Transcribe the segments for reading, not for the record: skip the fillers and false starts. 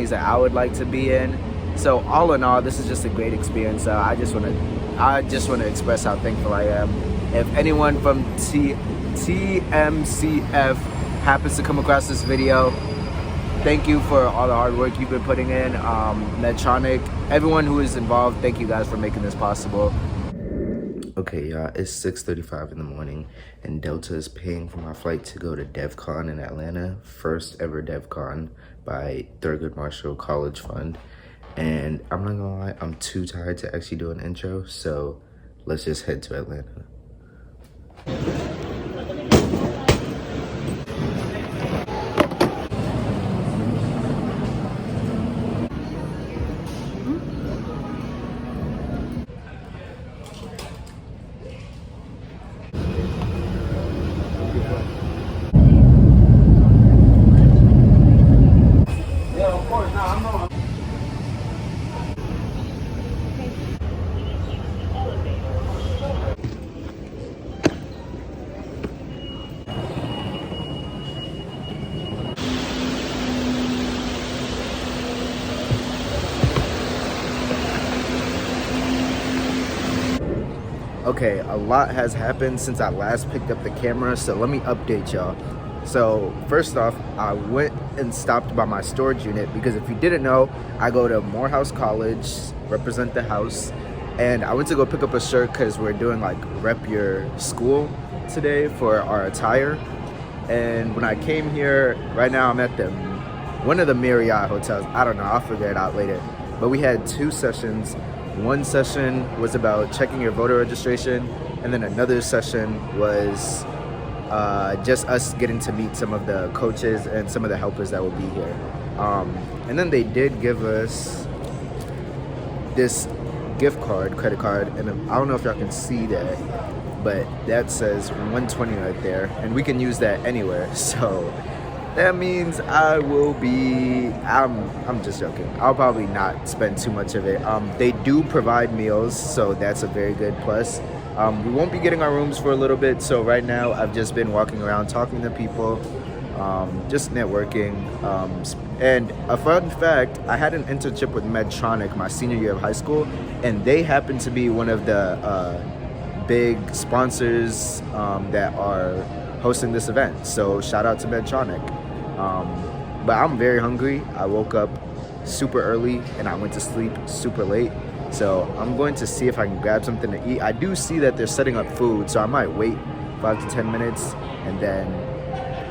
that I would like to be in. So all in all, this is just a great experience. I just want to express how thankful I am. If anyone from TMCF happens to come across this video, thank you for all the hard work you've been putting in. Medtronic, everyone who is involved, thank you guys for making this possible. Okay, y'all, it's 6:35 in the morning, and Delta is paying for my flight to go to DevCon in Atlanta, first ever DevCon by Thurgood Marshall College Fund. And I'm not gonna lie, I'm too tired to actually do an intro, so let's just head to Atlanta. Okay, a lot has happened since I last picked up the camera, so let me update y'all. So first off, I went and stopped by my storage unit because if you didn't know, I go to Morehouse College, represent the house, and I went to go pick up a shirt because we're doing like rep your school today for our attire. And when I came here, right now I'm at one of the Marriott hotels. I don't know, I'll figure it out later. But we had two sessions. One session was about checking your voter registration, and then another session was just us getting to meet some of the coaches and some of the helpers that will be here. And then they did give us this credit card, and I don't know if y'all can see that, but that says 120 right there, and we can use that anywhere. So that means I'm just joking. I'll probably not spend too much of it. They do provide meals, so that's a very good plus. We won't be getting our rooms for a little bit, so right now I've just been walking around talking to people, just networking. And a fun fact, I had an internship with Medtronic my senior year of high school, and they happen to be one of the big sponsors that are hosting this event. So shout out to Medtronic. But I'm very hungry. I woke up super early and I went to sleep super late. So I'm going to see if I can grab something to eat. I do see that they're setting up food, so I might wait 5 to 10 minutes and then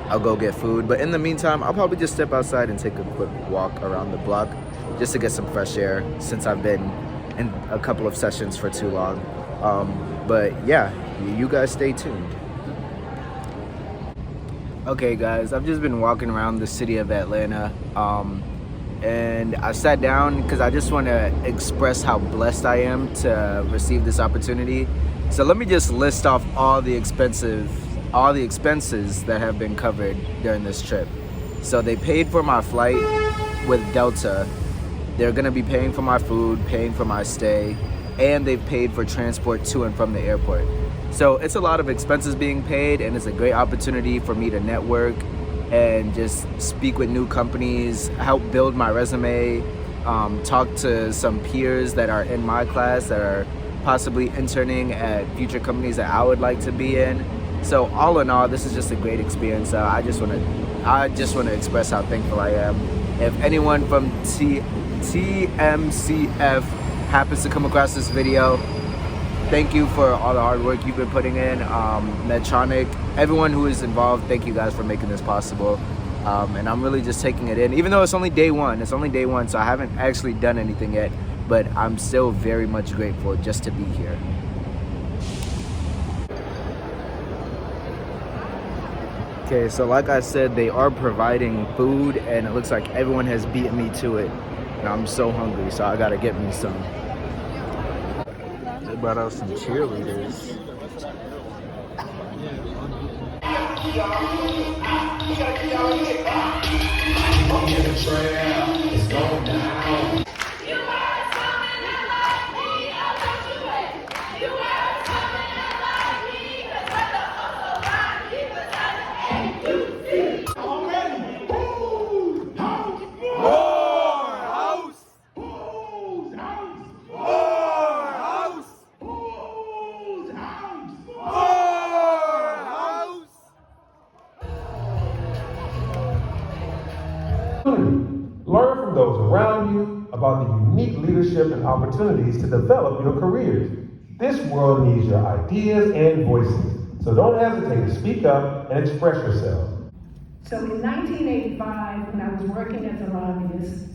I'll go get food. But in the meantime, I'll probably just step outside and take a quick walk around the block just to get some fresh air since I've been in a couple of sessions for too long. But yeah, you guys stay tuned. Okay guys, I've just been walking around the city of Atlanta, and I sat down because I just want to express how blessed I am to receive this opportunity. So let me just list off all the expenses that have been covered during this trip. So they paid for my flight with Delta, they're gonna be paying for my food, paying for my stay, and they've paid for transport to and from the airport. So it's a lot of expenses being paid, and it's a great opportunity for me to network and just speak with new companies, help build my resume, talk to some peers that are in my class that are possibly interning at future companies that I would like to be in. So all in all, this is just a great experience. I just want to express how thankful I am. If anyone from TMCF happens to come across this video, thank you for all the hard work you've been putting in. Medtronic, everyone who is involved, thank you guys for making this possible. And I'm really just taking it in, even though it's only day one, so I haven't actually done anything yet, but I'm still very much grateful just to be here. Okay, so like I said, they are providing food, and it looks like everyone has beaten me to it. And I'm so hungry, so I gotta get me some. They brought out some cheerleaders. Learn from those around you about the unique leadership and opportunities to develop your careers. This world needs your ideas and voices, so don't hesitate to speak up and express yourself. So in 1985, when I was working as a lobbyist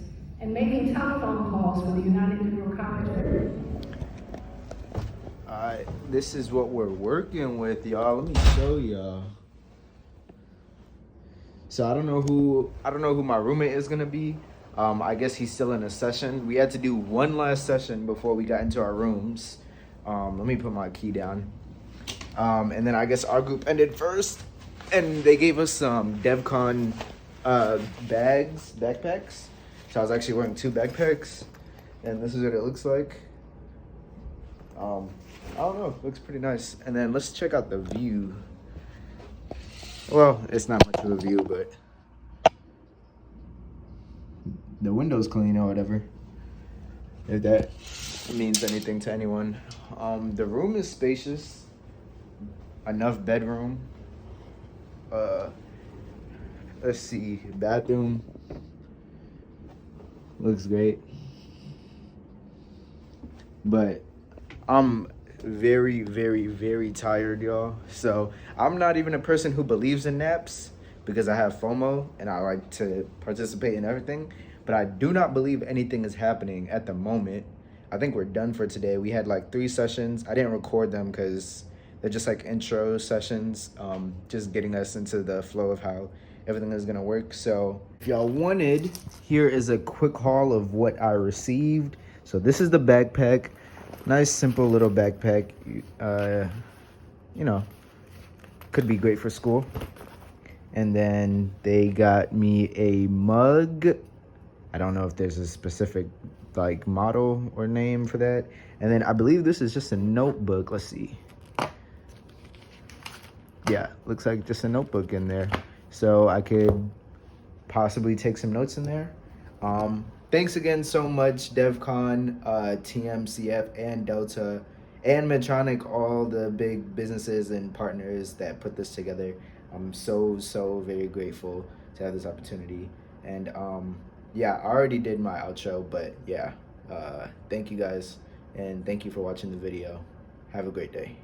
and making telephone calls for the United Negro College. This is what we're working with, y'all. Let me show y'all. So I don't know who my roommate is gonna be. I guess he's still in a session. We had to do one last session before we got into our rooms. Let me put my key down. And then I guess our group ended first, and they gave us some DevCon backpacks. So I was actually wearing 2 backpacks, and this is what it looks like. I don't know, it looks pretty nice. And then let's check out the view. Well, it's not much of a view, but the window's clean or whatever, if that means anything to anyone. The room is spacious, enough bedroom. Let's see, bathroom looks great, but I'm very, very, very tired, y'all. So I'm not even a person who believes in naps because I have FOMO and I like to participate in everything, but I do not believe anything is happening at the moment. I think we're done for today. We had like 3 sessions. I didn't record them because they're just like intro sessions, just getting us into the flow of how everything is gonna work. So if y'all wanted, here is a quick haul of what I received. So this is the backpack. Nice, simple little backpack. You know, could be great for school. And then they got me a mug. I don't know if there's a specific like model or name for that. And then I believe this is just a notebook. Let's see. Yeah, looks like just a notebook in there. So I could possibly take some notes in there. Thanks again so much, DevCon, TMCF, and Delta, and Medtronic, all the big businesses and partners that put this together. I'm so very grateful to have this opportunity. And yeah, I already did my outro, but yeah, thank you guys, and thank you for watching the video. Have a great day.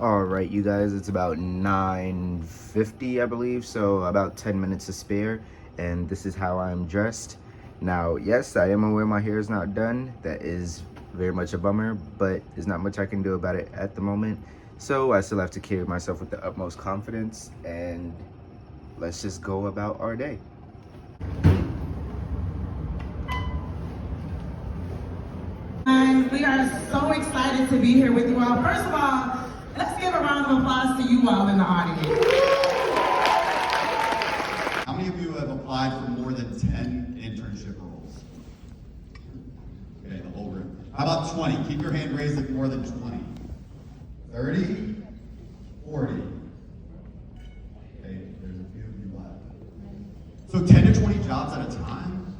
All right, you guys, it's about 9:50, I believe, so about 10 minutes to spare, and this is how I'm dressed. Now, yes, I am aware my hair is not done. That is very much a bummer, but there's not much I can do about it at the moment. So I still have to carry myself with the utmost confidence, and let's just go about our day. We are so excited to be here with you all. First of all, let's give a round of applause to you all in the audience. How many of you have applied for more than 10 internship roles? Okay, the whole room. How about 20? Keep your hand raised if more than 20. 30? 40? Okay, there's a few of you left. So 10 to 20 jobs at a time?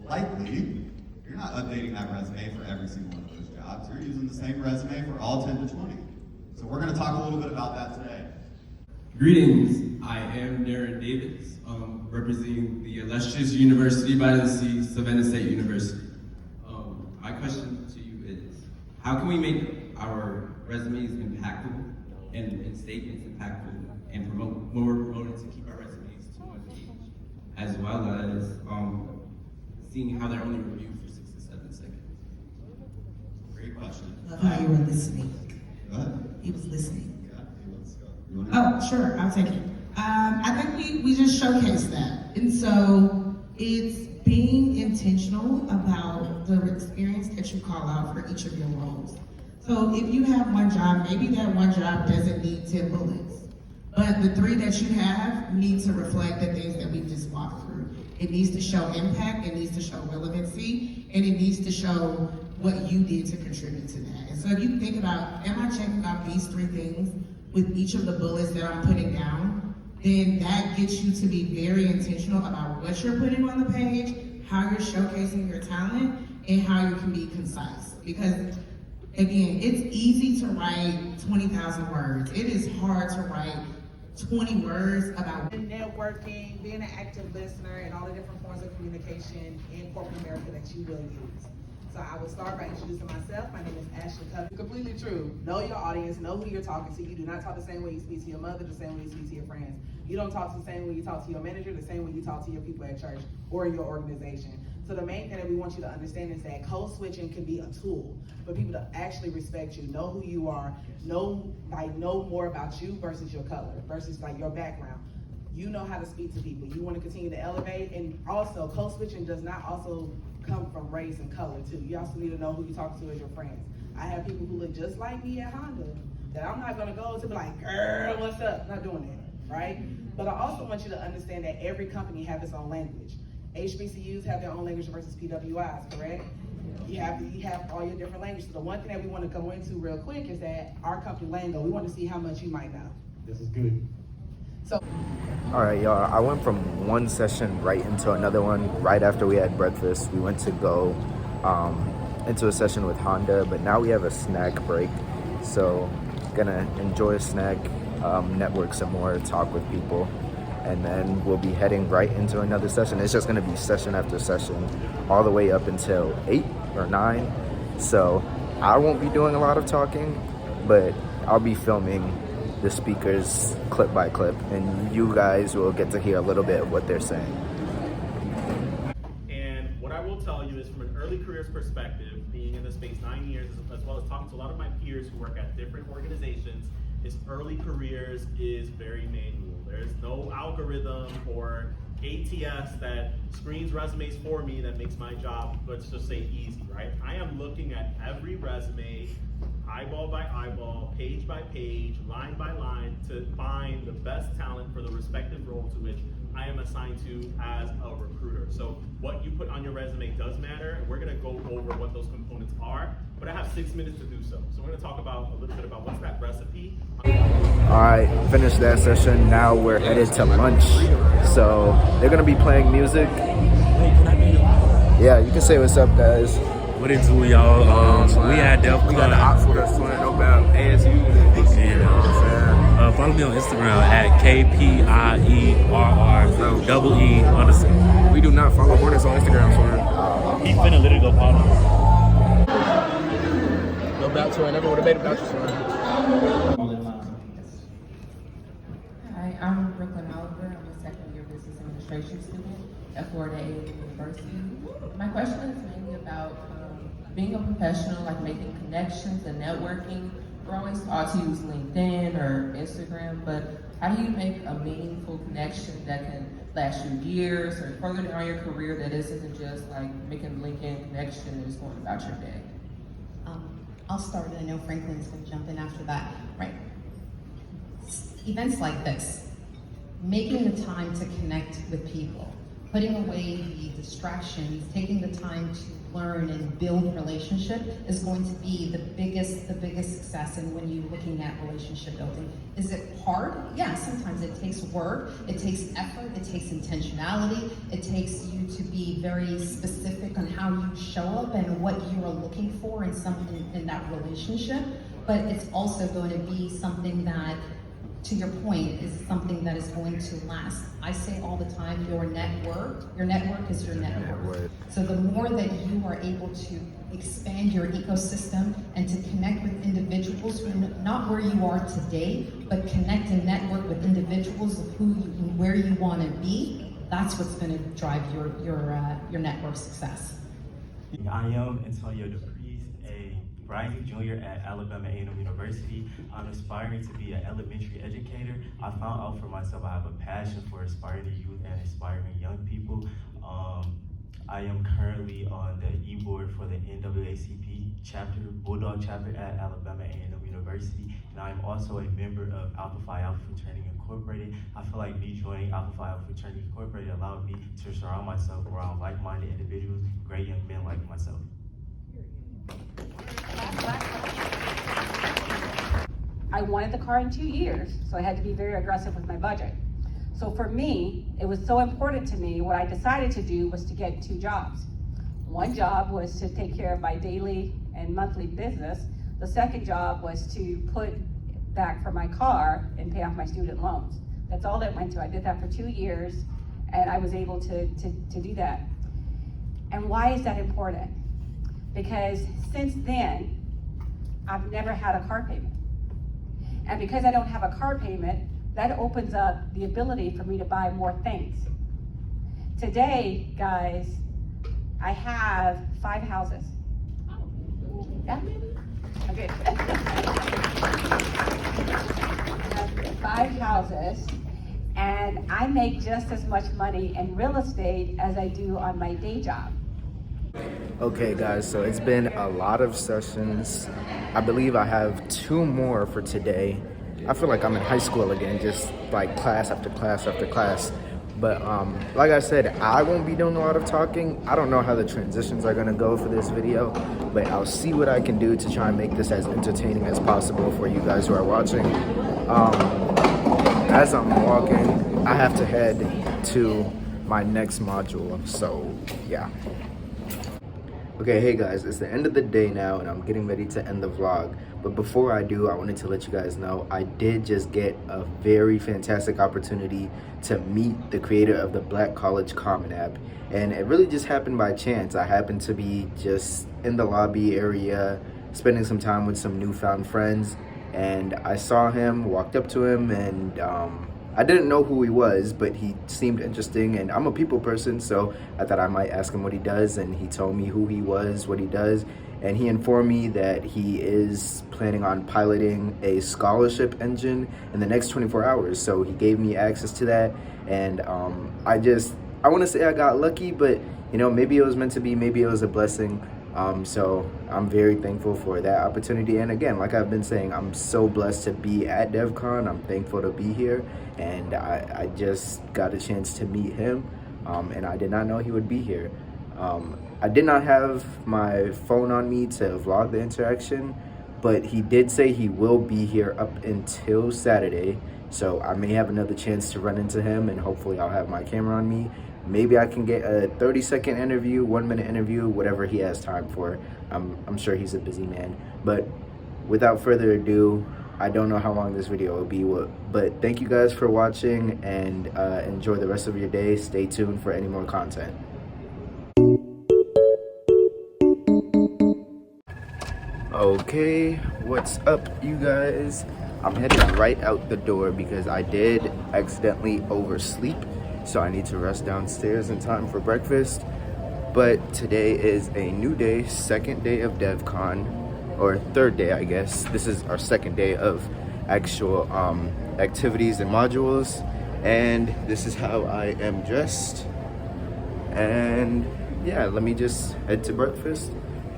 Likely, you're not updating that resume for every single one of those jobs. You're using the same resume for all 10 to 20. So we're going to talk a little bit about that today. Greetings, I am Darren Davis, representing the illustrious University by the Sea, Savannah State University. My question to you is, how can we make our resumes impactful and statements impactful and promote more promoted to keep our resumes to one page, as well as seeing how they're only reviewed for 6 to 7 seconds? Great question. Love how you were listening. What? He was listening. Yeah, let's go. You want Oh, sure, I'll take it. I think we just showcased that. And so it's being intentional about the experience that you call out for each of your roles. So if you have one job, maybe that one job doesn't need 10 bullets, but the 3 that you have need to reflect the things that we've just walked through. It needs to show impact, it needs to show relevancy, and it needs to show what you did to contribute to that. And so if you think about, am I checking out these 3 things with each of the bullets that I'm putting down, then that gets you to be very intentional about what you're putting on the page, how you're showcasing your talent, and how you can be concise. Because Again, it's easy to write 20,000 words. It is hard to write 20 words about networking, being an active listener, and all the different forms of communication in corporate America that you will use. So I would start by introducing myself. My name is Ashley Covey. Completely true. Know your audience, know who you're talking to. You do not talk the same way you speak to your mother, the same way you speak to your friends. You don't talk the same way you talk to your manager, the same way you talk to your people at church or in your organization. So the main thing that we want you to understand is that code switching can be a tool for people to actually respect you, know who you are, know more about you versus your color, versus like your background. You know how to speak to people. You want to continue to elevate, and also code switching does not also come from race and color too. You also need to know who you talk to as your friends. I have people who look just like me at Honda that I'm not gonna go to be like, girl, what's up? Not doing that, right? But I also want you to understand that every company has its own language. HBCUs have their own language versus PWIs, correct? You have all your different languages. So the one thing that we want to go into real quick is that our company lingo, we want to see how much you might know. This is good. So, All right, y'all. I went from one session right into another one right after we had breakfast. We went to go into a session with Honda, but now we have a snack break. So, gonna enjoy a snack, network some more, talk with people, and then we'll be heading right into another session. It's just gonna be session after session, all the way up until 8 or 9. So, I won't be doing a lot of talking, but I'll be filming the speakers clip by clip, and you guys will get to hear a little bit of what they're saying. And what I will tell you is, from an early careers perspective, being in the space 9 years, as well as talking to a lot of my peers who work at different organizations, is early careers is very manual. There's no algorithm or ATS that screens resumes for me that makes my job, let's just say, easy, right? I am looking at every resume, eyeball by eyeball, page by page, line by line, to find the best talent for the respective role to which I am assigned to as a recruiter. So what you put on your resume does matter, and we're gonna go over what those components are, but I have 6 minutes to do so. So we're gonna talk about a little bit about what's that recipe. All right, finished that session. Now we're headed to lunch. So they're gonna be playing music. Yeah, you can say what's up, guys. What it do, y'all? We at DevCon. We got the Oxford that's flying over ASU. And follow me on Instagram at KPIERREE_. We do not follow Hornets on Instagram, son. He finna literally go follow. No bachelor, I never would have made a bachelor, son. Hi, I'm Brooklyn Oliver. I'm a second year business administration student at Florida A&M University. My question is mainly about being a professional, like making connections and networking. We're always taught to use LinkedIn or Instagram, but how do you make a meaningful connection that can last you years or further down your career, that isn't just like making a LinkedIn connection and just going about your day? I'll start, and I know Franklin's going to jump in after that. Right. Events like this, making the time to connect with people, putting away the distractions, taking the time to learn and build relationship is going to be the biggest success. And when you're looking at relationship building, is it hard? Yeah, sometimes it takes work, it takes effort, it takes intentionality, it takes you to be very specific on how you show up and what you are looking for in that relationship. But it's also going to be something that, to your point, is something that is going to last. I say all the time, your network is your network. So the more that you are able to expand your ecosystem and to connect with individuals who are not where you are today, but connect and network with individuals of who you and where you want to be, that's what's going to drive your network success. I am Antonio DePries, a rising junior at Alabama A&M University. I'm aspiring to be an elementary educator. I found out for myself I have a passion for inspiring the youth and inspiring young people. I am currently on the e-board for the NAACP chapter, Bulldog chapter at Alabama A&M University, and I'm also a member of Alpha Phi Alpha Fraternity Incorporated. I feel like me joining Alpha Phi Alpha Fraternity Incorporated allowed me to surround myself around like-minded individuals, great young men like myself. I wanted the car in 2 years, so I had to be very aggressive with my budget. So for me, it was so important to me, what I decided to do was to get 2 jobs. One job was to take care of my daily and monthly business, The second job was to put back for my car and pay off my student loans. That's all that went to. I did that for 2 years, and I was able to do that. And why is that important? Because since then, I've never had a car payment. And because I don't have a car payment, that opens up the ability for me to buy more things. Today, guys, I have 5 houses. Yeah? Okay. I have 5 houses, and I make just as much money in real estate as I do on my day job. Okay guys, so it's been a lot of sessions. I believe I have 2 more for today. I feel like I'm in high school again, just like class after class after class. But like I said, I won't be doing a lot of talking. I don't know how the transitions are gonna go for this video, but I'll see what I can do to try and make this as entertaining as possible for you guys who are watching. As I'm walking, I have to head to my next module, so yeah. Okay, hey guys, it's the end of the day now and I'm getting ready to end the vlog. But before I do, I wanted to let you guys know I did just get a very fantastic opportunity to meet the creator of the Black College Common app. And it really just happened by chance. I happened to be just in the lobby area, spending some time with some newfound friends. And I saw him, walked up to him, and I didn't know who he was, but he seemed interesting, and I'm a people person, so I thought I might ask him what he does, and he told me who he was, what he does, and he informed me that he is planning on piloting a scholarship engine in the next 24 hours, so he gave me access to that, and I want to say I got lucky, but you know, maybe it was meant to be, maybe it was a blessing. So I'm very thankful for that opportunity. And again, like I've been saying, I'm so blessed to be at DevCon. I'm thankful to be here. And I just got a chance to meet him. And I did not know he would be here. I did not have my phone on me to vlog the interaction, but he did say he will be here up until Saturday. So I may have another chance to run into him, and hopefully I'll have my camera on me. Maybe I can get a 30-second interview, 1-minute interview, whatever he has time for. I'm sure he's a busy man. But without further ado, I don't know how long this video will be, but thank you guys for watching, and enjoy the rest of your day. Stay tuned for any more content. Okay, what's up, you guys? I'm headed right out the door because I did accidentally oversleep. So I need to rest downstairs in time for breakfast. But today is a new day, 2nd day of DevCon, or 3rd day, I guess. This is our 2nd day of actual activities and modules. And this is how I am dressed. And yeah, let me just head to breakfast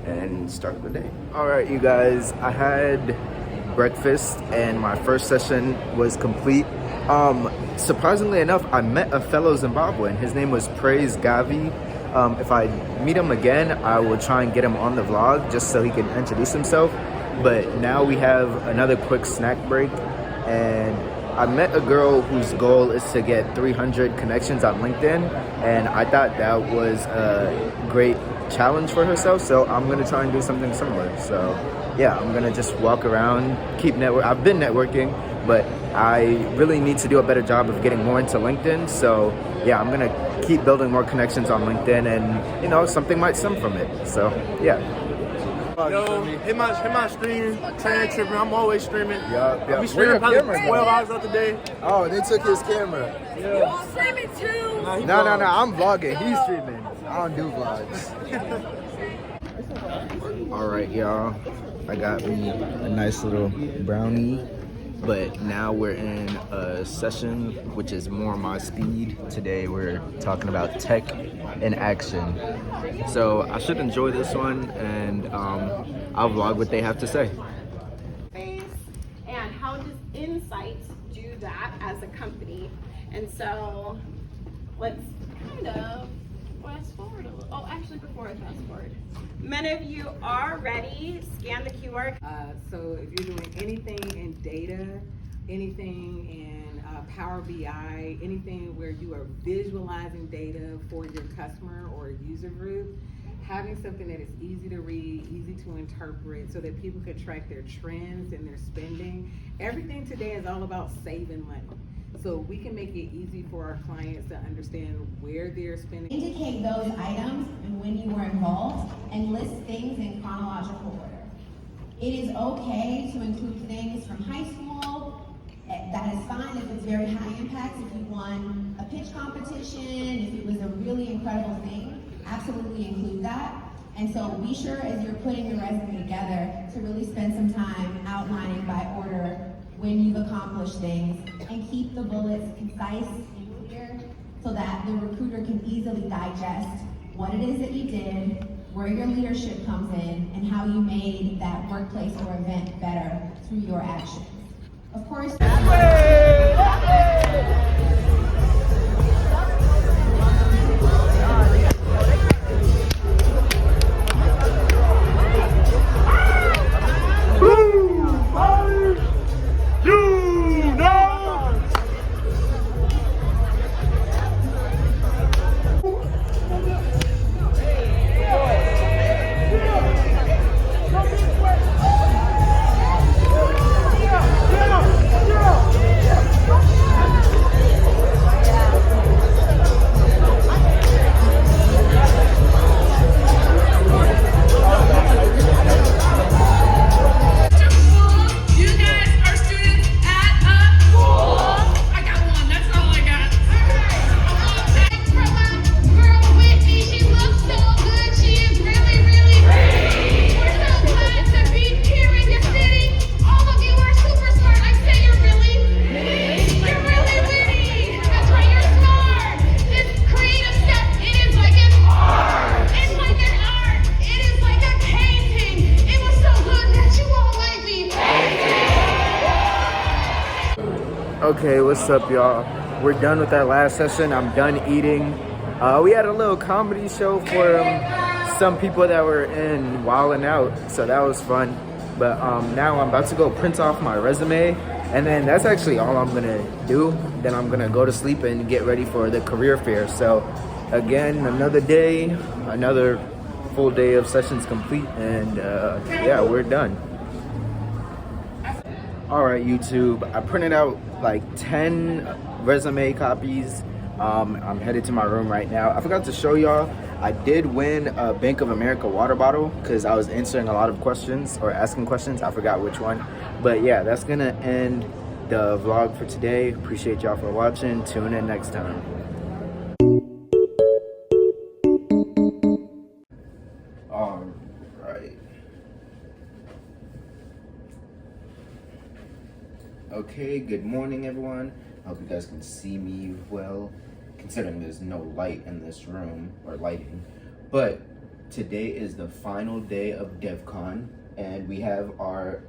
and start the day. All right, you guys, I had breakfast and my first session was complete. Surprisingly enough, I met a fellow Zimbabwean. His name was Praise Gavi. If I meet him again, I will try and get him on the vlog just so he can introduce himself. But now we have another quick snack break, and I met a girl whose goal is to get 300 connections on LinkedIn, and I thought that was a great challenge for herself, so I'm gonna try and do something similar. So yeah, I'm gonna just walk around, keep I've been networking, but I really need to do a better job of getting more into LinkedIn. So yeah, I'm gonna keep building more connections on LinkedIn, and you know, something might stem from it. So yeah. Yo, hit my stream, Tran tripping. I'm always streaming. Yeah. We streaming probably 12 hours of the day. Oh, they took his camera. Yeah. You all streaming too? No, I'm vlogging. He's streaming. I don't do vlogs. All right, y'all. I got me a nice little brownie, but now we're in a session which is more my speed. Today we're talking about tech in action. So I should enjoy this one, and I'll vlog what they have to say. And how does Insight do that as a company? And so let's kind of fast forward a little. Oh, actually, before I fast forward, many of you are ready. Scan the QR. So if you're doing anything in data, anything in Power BI, anything where you are visualizing data for your customer or user group, having something that is easy to read, easy to interpret, so that people could track their trends and their spending. Everything today is all about saving money. So we can make it easy for our clients to understand where they're spending. Indicate those items and when you were involved, and list things in chronological order. It is okay to include things from high school. That is fine if it's very high impact. If you won a pitch competition, if it was a really incredible thing, absolutely include that. And so be sure as you're putting your resume together to really spend some time outlining by order when you've accomplished things, and keep the bullets concise and clear so that the recruiter can easily digest what it is that you did, where your leadership comes in, and how you made that workplace or event better through your actions. Of course, Okay, what's up, y'all? We're done with that last session. I'm done eating. We had a little comedy show for some people that were in Wildin' Out, so that was fun. But now I'm about to go print off my resume, and then that's actually all I'm gonna do. Then I'm gonna go to sleep and get ready for the career fair. So again, another day, another full day of sessions complete, and yeah, we're done. All right, YouTube, I printed out like 10 resume copies. I'm headed to my room right now. I forgot to show y'all, I did win a Bank of America water bottle because I was answering a lot of questions or asking questions. I forgot which one. But yeah, that's gonna end the vlog for today. Appreciate y'all for watching. Tune in next time. All right. Okay, good morning, everyone. I hope you guys can see me well, considering there's no light in this room, or lighting. But today is the final day of DevCon, and we have our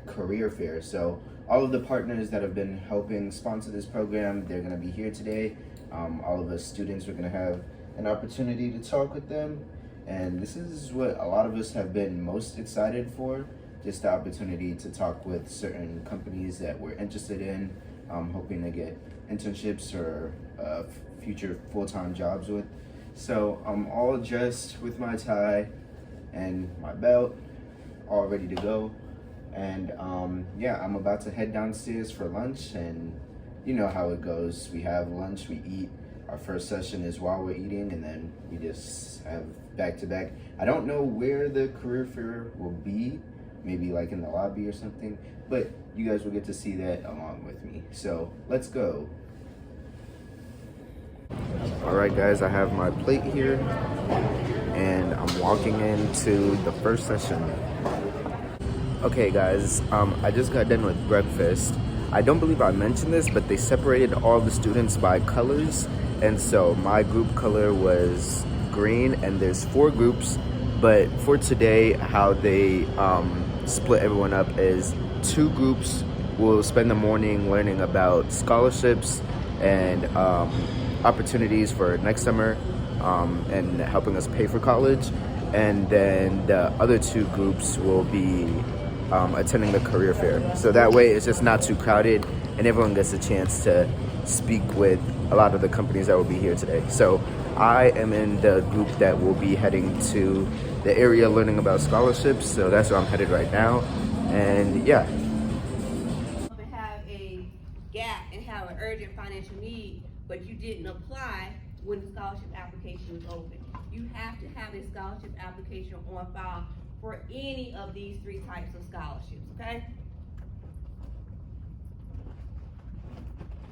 career fair. So all of the partners that have been helping sponsor this program, they're gonna be here today. All of us students are gonna have an opportunity to talk with them. And this is what a lot of us have been most excited for. Just the opportunity to talk with certain companies that we're interested in, hoping to get internships or future full-time jobs with. So I'm all dressed with my tie and my belt, all ready to go. And yeah, I'm about to head downstairs for lunch, and you know how it goes. We have lunch, we eat. Our first session is while we're eating, and then we just have back-to-back. I don't know where the career fair will be, maybe like in the lobby or something, but you guys will get to see that along with me. So let's go. All right, guys, I have my plate here, and I'm walking into the first session. Okay, guys, I just got done with breakfast. I don't believe I mentioned this, but they separated all the students by colors, and so my group color was green, and there's 4 groups, but for today, how they split everyone up is 2 groups will spend the morning learning about scholarships and opportunities for next summer and helping us pay for college, and then the other 2 groups will be attending the career fair. So that way it's just not too crowded and everyone gets a chance to speak with a lot of the companies that will be here today. So I am in the group that will be heading to the area learning about scholarships, so that's where I'm headed right now. And yeah. Have a gap and have an urgent financial need, but you didn't apply when the scholarship application was open. You have to have a scholarship application on file for any of these 3 types of scholarships, okay?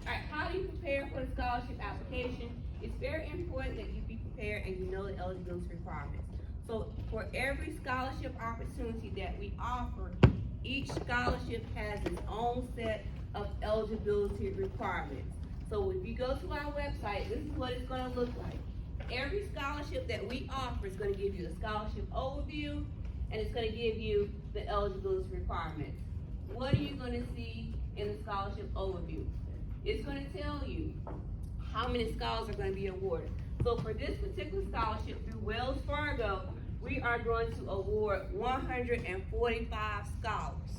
All right, how do you prepare for the scholarship application? It's very important that you be prepared and you know the eligibility requirements. So for every scholarship opportunity that we offer, each scholarship has its own set of eligibility requirements. So if you go to our website, this is what it's going to look like. Every scholarship that we offer is going to give you the scholarship overview, and it's going to give you the eligibility requirements. What are you going to see in the scholarship overview? It's going to tell you how many scholars are going to be awarded. So for this particular scholarship through Wells Fargo, we are going to award 145 scholars.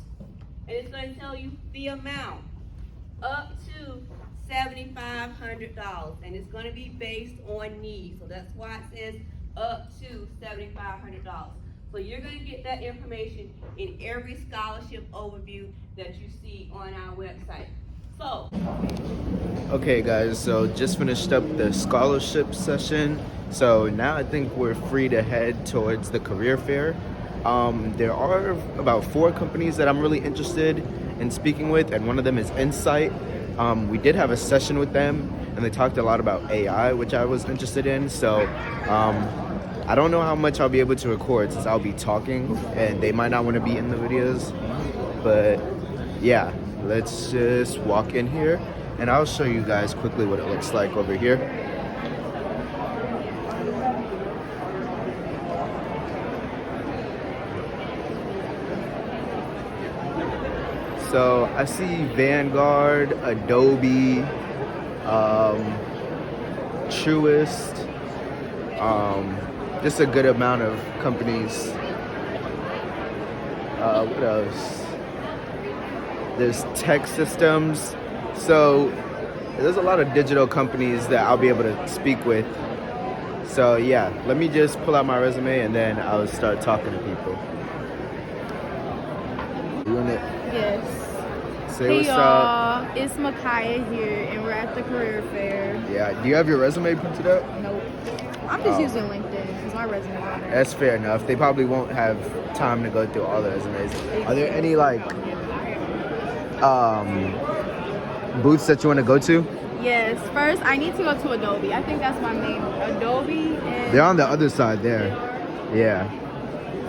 And it's going to tell you the amount up to $7,500, and it's going to be based on need. So that's why it says up to $7,500. So you're going to get that information in every scholarship overview that you see on our website. So, Okay guys, so just finished up the scholarship session. So now I think we're free to head towards the career fair. There are about 4 companies that I'm really interested in speaking with, and one of them is Insight. We did have a session with them, and they talked a lot about AI, which I was interested in. So I don't know how much I'll be able to record since I'll be talking, and they might not want to be in the videos. But yeah, let's just walk in here, and I'll show you guys quickly what it looks like over here. So I see Vanguard, Adobe, Truist, just a good amount of companies. What else? There's Tech Systems. So there's a lot of digital companies that I'll be able to speak with. So yeah, let me just pull out my resume and then I'll start talking to people. You want it? Yes. Say hey what's y'all, up. it's Micaiah here, and we're at the career fair. Yeah, do you have your resume printed up? Nope. I'm just using LinkedIn because my resume is on there. That's fair enough. They probably won't have time to go through all the resumes. Are there any like booths that you want to go to? Yes. First, I need to go to Adobe. I think that's my main. Adobe and... They're on the other side there. Yeah.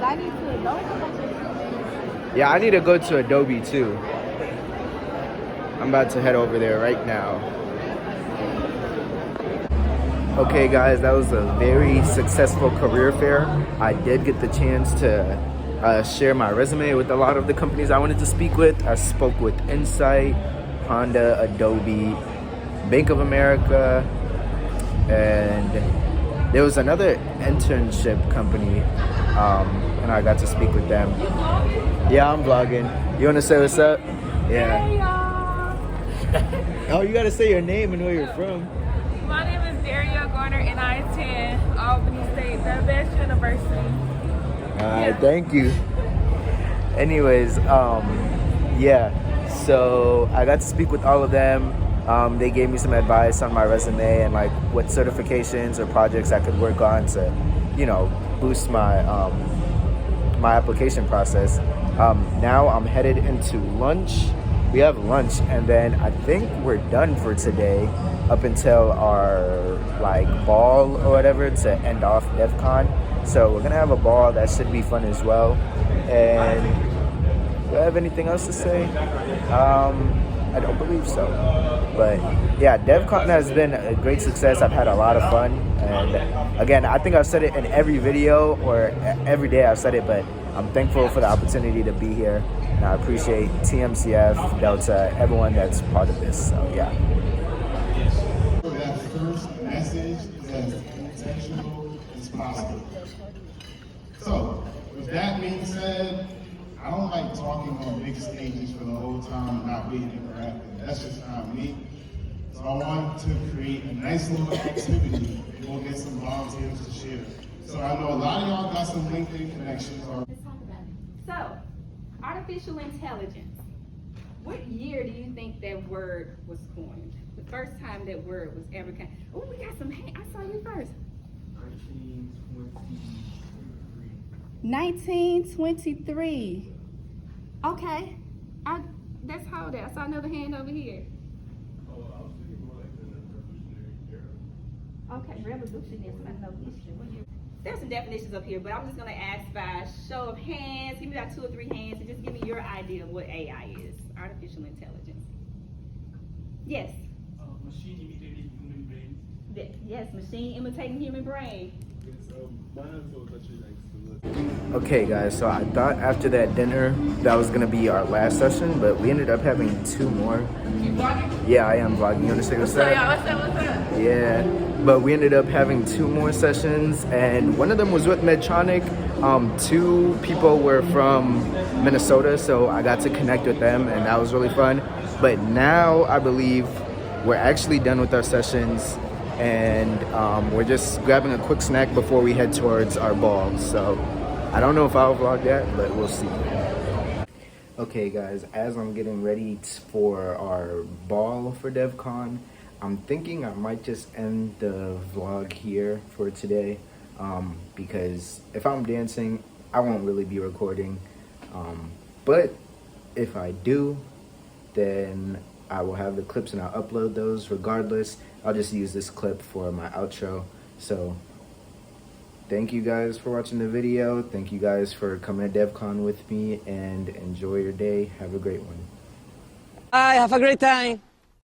I need to Adobe. Yeah, I need to go to Adobe too. I'm about to head over there right now. Okay guys, that was a very successful career fair. I did get the chance to share my resume with a lot of the companies I wanted to speak with. I spoke with Insight, Honda, Adobe, Bank of America, and there was another internship company, and I got to speak with them. Yeah, I'm vlogging. You want to say what's up? Yeah. Hey y'all. Oh, you got to say your name and where you're from. My name is Daria Garner, and I attend Albany State, the best university. Thank you. Anyways, yeah, so I got to speak with all of them. They gave me some advice on my resume and like what certifications or projects I could work on to, you know, boost my my application process. Now I'm headed into lunch. We have lunch, and then I think we're done for today up until our like ball or whatever to end off DevCon. So we're gonna have a ball that should be fun as well. And do I have anything else to say? I don't believe so. But yeah, DevCon has been a great success. I've had a lot of fun. And again, I think I've said it in every video or every day I've said it, but I'm thankful for the opportunity to be here. And I appreciate TMCF, Delta, everyone that's part of this. So yeah. That first message is as intentional as possible. So, with that being said, I don't like talking on big stages for the whole time and not being interactive. That's just not me. So I want to create a nice little activity and we'll get some volunteers to share. So I know a lot of y'all got some LinkedIn connections already. Let's talk about it. So, artificial intelligence. What year do you think that word was coined? The first time that word was ever coined. Oh, we got some hands. I saw you first. 1923. Okay. That's how that. I saw another hand over here. Okay, revolutionary. I know history. There's some definitions up here, but I'm just going to ask by show of hands. Give me about 2 or 3 hands and just give me your idea of what AI is. Artificial intelligence. Yes. Machine imitating human brains. Yes, machine imitating human brain. Okay guys, so I thought after that dinner that was gonna be our last session, but we ended up having 2 more. You vlogging? Yeah, I am vlogging. You wanna say what's up? What's up? Yeah, but we ended up having 2 more sessions, and one of them was with Medtronic. 2 people were from Minnesota, so I got to connect with them, and that was really fun. But now I believe we're actually done with our sessions, and we're just grabbing a quick snack before we head towards our ball. So I don't know if I'll vlog that, but we'll see. Okay guys, as I'm getting ready for our ball for DevCon, I'm thinking I might just end the vlog here for today, because if I'm dancing, I won't really be recording. But if I do, then I will have the clips and I'll upload those regardless. I'll just use this clip for my outro. So thank you guys for watching the video. Thank you guys for coming to DevCon with me, and enjoy your day. Have a great one. Bye, have a great time.